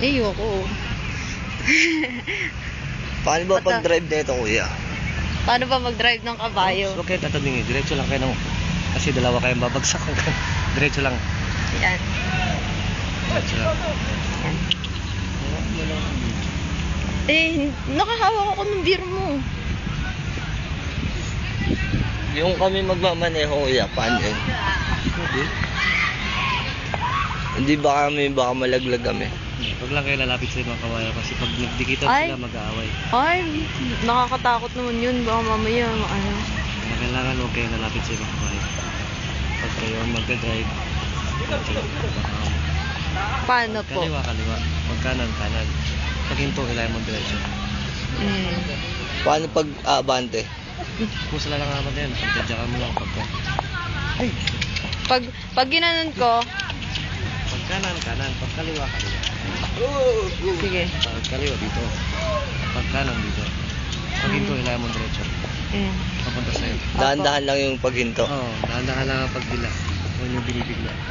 Ayoko. Paano ba pag-drive na ito, kuya? Paano ba mag-drive ng kabayo? Huwag kayo tatabingin. Diretso lang kayo ng... Kasi dalawa kayong babagsak. Diretso lang. Yan. Diretso lang. Yan. Eh, nakahawak ako ng beer mo. Yung kami magmamaneho, kuya, paano yun? Hindi ba baka malaglag kami? Huwag lang kayo lalapit sa ibang kabayo kasi pag nagdikitan Ay. sila, mag-aaway. Ay, nakakatakot naman yun. Baka mamaya, ano. Kaya kailangan huwag kayo lalapit sa ibang kabayo. Pag kayo magdadrive, diretso lang. Paano po? Kaliwa. Pag kanan. Pag hinto, kailangan mag-diretso. Paano pag abante? Kung sila lang naman yan, pagdadyakan mo lang pagka. Ay! Pag ginanon ko, Pag kanan. Pag kaliwa. sige. Pag kaliwa dito. Pag kanan dito. Pag hinto, kailangan mo diretso. Papunta sa'yo. Dahan-dahan lang yung paghinto. Oo, dahan-dahan lang ang pagdila. Huwag yung binibigla.